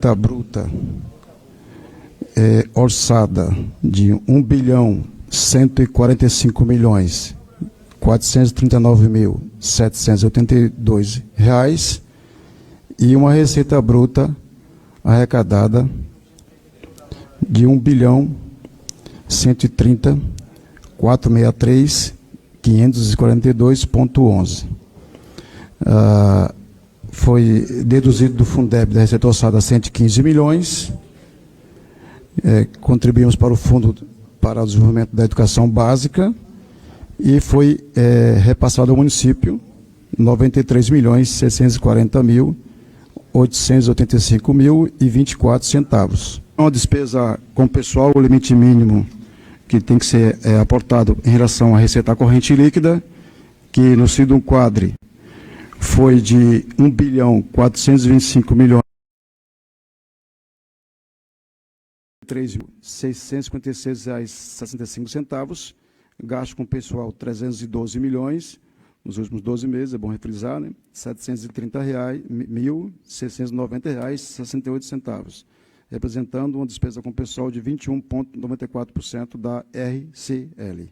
Receita bruta orçada de R$ 1.145.439.782 e uma receita bruta arrecadada de R$ 1.130.463.542,11. Foi deduzido do Fundeb da receita orçada 115 milhões. Contribuímos para o Fundo para o Desenvolvimento da Educação Básica e foi repassado ao município R$ 93.640.885,24. Uma despesa com pessoal, o limite mínimo que tem que ser aportado em relação à receita corrente líquida, que no segundo quadro foi de R$ 1.425.656,65, gasto com pessoal 312 milhões, nos últimos 12 meses, é bom refrisar, né? R$ 730.1.690,68, representando uma despesa com pessoal de 21,94% da RCL.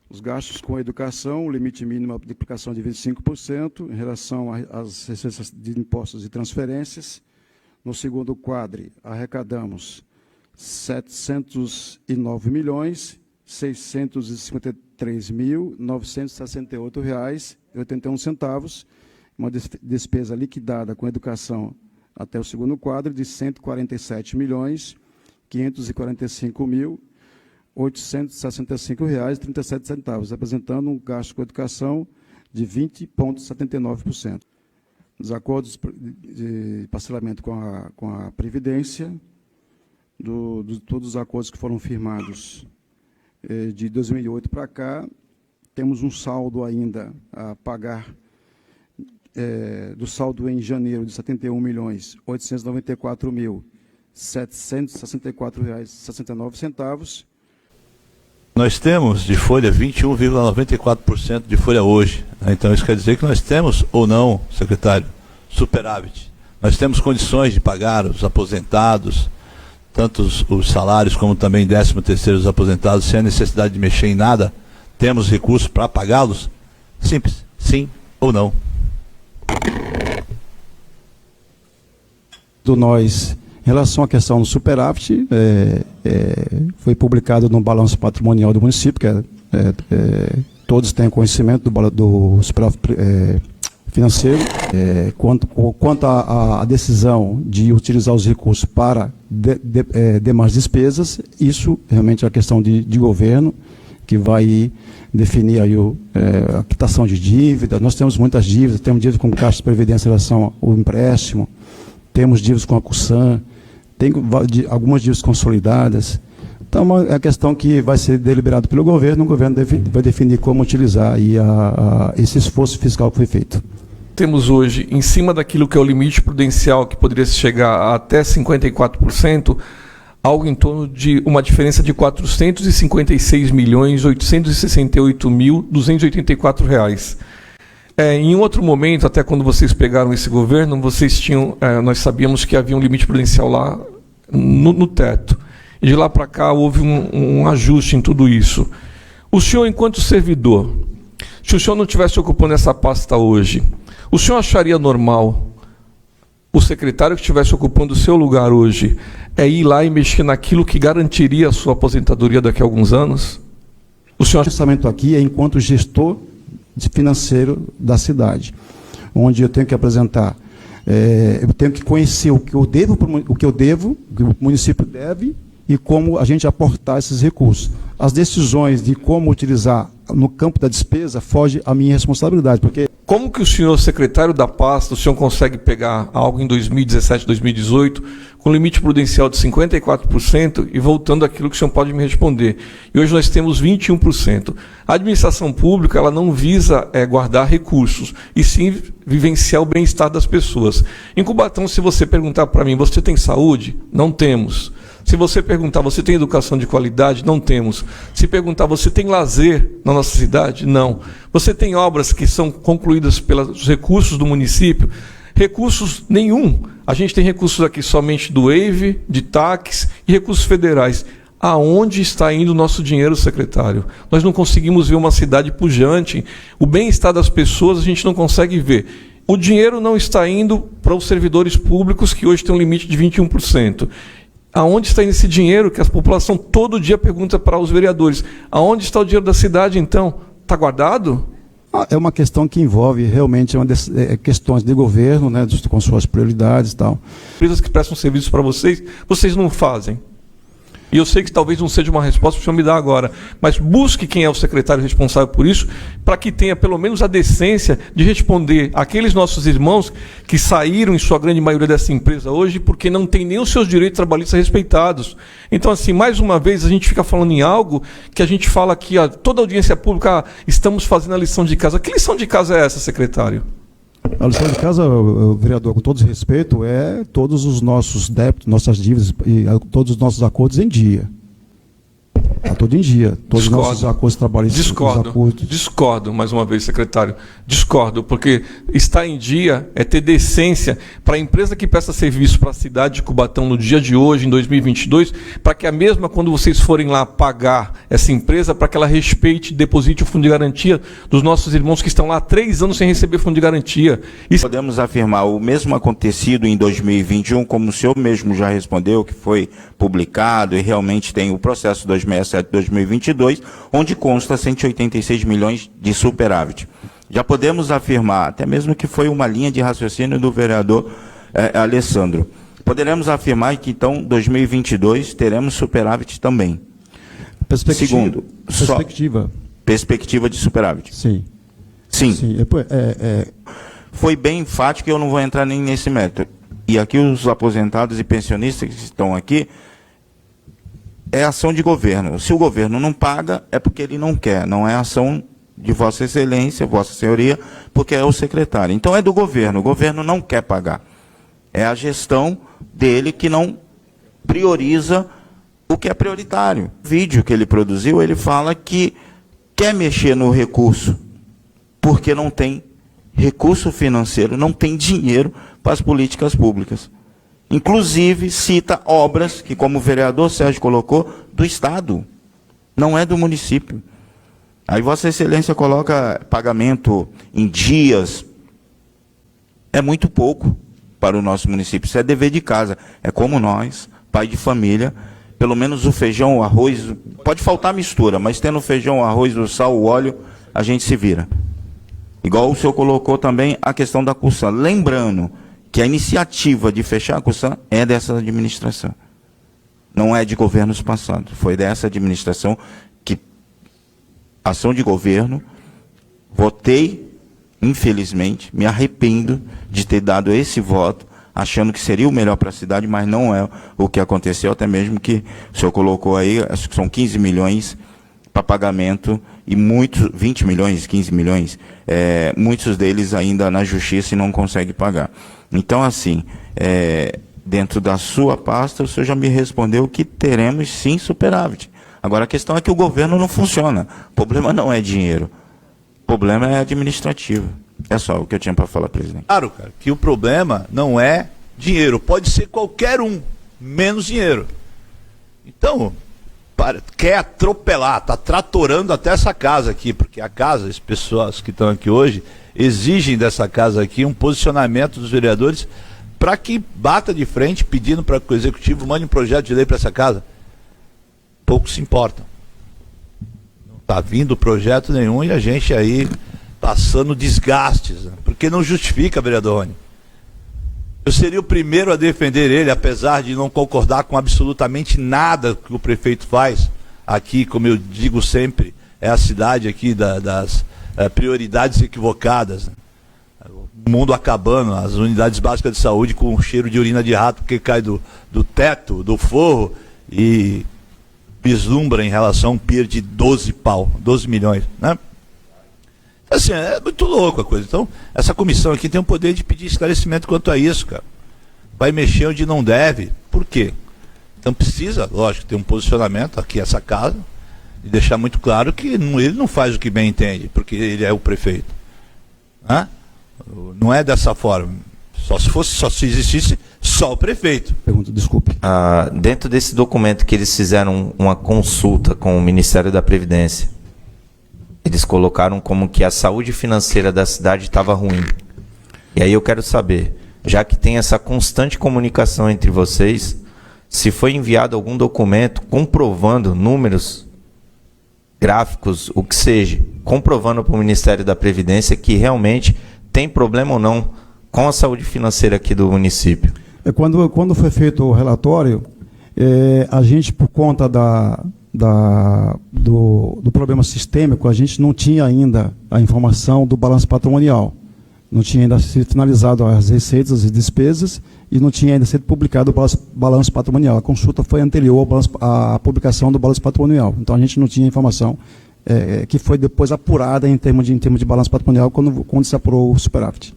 Os gastos com a educação, o limite mínimo de aplicação de 25%, em relação às receitas de impostos e transferências. No segundo quadro, arrecadamos R$ 709.653.968,81, uma despesa liquidada com educação até o segundo quadro de R$ 147.545.865,37, representando um gasto com educação de 20,79%. Os acordos de parcelamento com a Previdência, de todos os acordos que foram firmados de 2008 para cá, temos um saldo ainda a pagar, do saldo em janeiro de R$ 71.894.764,69. Nós temos de folha 21,94% de folha hoje. Então isso quer dizer que nós temos ou não, secretário, superávit. Nós temos condições de pagar os aposentados, tanto os salários como também 13º dos aposentados, sem a necessidade de mexer em nada. Temos recursos para pagá-los? Simples, sim ou não. Nós, em relação à questão do superávit, foi publicado no balanço patrimonial do município, que todos têm conhecimento do superávit financeiro. Quanto à decisão de utilizar os recursos para demais despesas, isso realmente é uma questão de governo, que vai definir aí a quitação de dívida. Nós temos muitas dívidas, temos dívidas com Caixa de Previdência em relação ao empréstimo, temos dívidas com a CUSAM, tem algumas dívidas consolidadas. Então, é uma questão que vai ser deliberado pelo governo, o governo vai definir como utilizar aí esse esforço fiscal que foi feito. Temos hoje, em cima daquilo que é o limite prudencial, que poderia chegar a até 54%, algo em torno de uma diferença de R$ 456.868.284. Em outro momento, até quando vocês pegaram esse governo, nós sabíamos que havia um limite prudencial lá no teto. E de lá para cá houve um ajuste em tudo isso. O senhor, enquanto servidor, se o senhor não estivesse ocupando essa pasta hoje, o senhor acharia normal o secretário que estivesse ocupando o seu lugar hoje ir lá e mexer naquilo que garantiria a sua aposentadoria daqui a alguns anos? O senhor orçamento aqui é enquanto gestor financeiro da cidade, onde eu tenho que apresentar, eu tenho que conhecer o que eu devo, o que o município deve e como a gente aportar esses recursos. As decisões de como utilizar no campo da despesa foge à minha responsabilidade, porque... Como que o senhor, secretário da pasta, o senhor consegue pegar algo em 2017, 2018, com limite prudencial de 54% e voltando àquilo que o senhor pode me responder? E hoje nós temos 21%. A administração pública, ela não visa guardar recursos, e sim vivenciar o bem-estar das pessoas. Em Cubatão, se você perguntar para mim, você tem saúde? Não temos. Se você perguntar, você tem educação de qualidade? Não temos. Se perguntar, você tem lazer na nossa cidade? Não. Você tem obras que são concluídas pelos recursos do município? Recursos nenhum. A gente tem recursos aqui somente do EIVE, de TACs e recursos federais. Aonde está indo o nosso dinheiro, secretário? Nós não conseguimos ver uma cidade pujante. O bem-estar das pessoas a gente não consegue ver. O dinheiro não está indo para os servidores públicos, que hoje tem um limite de 21%. Aonde está indo esse dinheiro que a população todo dia pergunta para os vereadores? Aonde está o dinheiro da cidade, então? Está guardado? É uma questão que envolve realmente questões de governo, né, com suas prioridades e tal. Empresas que prestam serviços para vocês, vocês não fazem. E eu sei que talvez não seja uma resposta que o senhor me dá agora, mas busque quem é o secretário responsável por isso, para que tenha pelo menos a decência de responder àqueles nossos irmãos que saíram, em sua grande maioria, dessa empresa hoje, porque não tem nem os seus direitos trabalhistas respeitados. Então, assim, mais uma vez, a gente fica falando em algo que a gente fala aqui, toda a audiência pública, estamos fazendo a lição de casa. Que lição de casa é essa, secretário? A lição de casa, vereador, com todo respeito, é todos os nossos débitos, nossas dívidas e todos os nossos acordos em dia. Está tudo em dia. Todos os nossos acordos trabalhistas. Discordo, mais uma vez, secretário. Discordo, porque estar em dia é ter decência para a empresa que presta serviço para a cidade de Cubatão no dia de hoje, em 2022, para que a mesma, quando vocês forem lá pagar essa empresa, para que ela respeite e deposite o fundo de garantia dos nossos irmãos que estão lá há 3 anos sem receber fundo de garantia. Podemos afirmar o mesmo acontecido em 2021, como o senhor mesmo já respondeu, que foi publicado e realmente tem o processo 267-2022, onde consta 186 milhões de superávit. Já podemos afirmar, até mesmo que foi uma linha de raciocínio do vereador Alessandro, poderemos afirmar que, então, 2022 teremos superávit também. Segundo, perspectiva de superávit. Sim. Foi bem enfático e eu não vou entrar nem nesse método. E aqui os aposentados e pensionistas que estão aqui, é ação de governo. Se o governo não paga, é porque ele não quer. Não é ação de Vossa Excelência, Vossa Senhoria, porque é o secretário. Então é do governo. O governo não quer pagar. É a gestão dele que não prioriza o que é prioritário. O vídeo que ele produziu, ele fala que quer mexer no recurso, porque não tem recurso financeiro, não tem dinheiro para as políticas públicas. Inclusive, cita obras que, como o vereador Sérgio colocou, do Estado, não é do município. Aí Vossa Excelência coloca pagamento em dias. É muito pouco para o nosso município. Isso é dever de casa. É como nós, pai de família, pelo menos o feijão, o arroz, pode faltar mistura, mas tendo o feijão, o arroz, o sal, o óleo, a gente se vira. Igual o senhor colocou também a questão da CUSAM. Lembrando que a iniciativa de fechar a CUSAM é dessa administração. Não é de governos passados. Foi dessa administração que, ação de governo, votei, infelizmente, me arrependo de ter dado esse voto, achando que seria o melhor para a cidade, mas não é o que aconteceu, até mesmo que o senhor colocou aí, acho que são 15 milhões para pagamento, e muitos, 20 milhões, 15 milhões, muitos deles ainda na justiça e não conseguem pagar. Então, assim, dentro da sua pasta, o senhor já me respondeu que teremos sim superávit. Agora, a questão é que o governo não funciona. O problema não é dinheiro. O problema é administrativo. É só o que eu tinha para falar, presidente. Claro, cara, que o problema não é dinheiro. Pode ser qualquer um, menos dinheiro. Então, quer atropelar, está tratorando até essa casa aqui, porque a casa, as pessoas que estão aqui hoje, exigem dessa casa aqui um posicionamento dos vereadores para que bata de frente pedindo para que o executivo mande um projeto de lei para essa casa. Poucos se importam. Não está vindo projeto nenhum e a gente aí passando desgastes, né? Porque não justifica, vereador Rony. Eu seria o primeiro a defender ele, apesar de não concordar com absolutamente nada que o prefeito faz. Aqui, como eu digo sempre, é a cidade aqui das prioridades equivocadas. Né? O mundo acabando, as unidades básicas de saúde com um cheiro de urina de rato que cai do teto, do forro, e vislumbra em relação a um PIR de 12 milhões. Né? Assim, é muito louco a coisa. Então, essa comissão aqui tem o poder de pedir esclarecimento quanto a isso, cara. Vai mexer onde não deve. Por quê? Então precisa, lógico, ter um posicionamento aqui, essa casa, e deixar muito claro que ele não faz o que bem entende, porque ele é o prefeito. Hã? Não é dessa forma. Só se existisse só o prefeito. Pergunta, desculpe. Dentro desse documento que eles fizeram uma consulta com o Ministério da Previdência, eles colocaram como que a saúde financeira da cidade estava ruim. E aí eu quero saber, já que tem essa constante comunicação entre vocês, se foi enviado algum documento comprovando números, gráficos, o que seja, comprovando para o Ministério da Previdência que realmente tem problema ou não com a saúde financeira aqui do município. Quando foi feito o relatório, a gente, por conta do problema sistêmico, a gente não tinha ainda a informação do balanço patrimonial. Não tinha ainda sido finalizado as receitas e despesas e não tinha ainda sido publicado o balanço patrimonial. A consulta foi anterior à publicação do balanço patrimonial. Então a gente não tinha informação que foi depois apurada em termos de balanço patrimonial quando se apurou o superávit.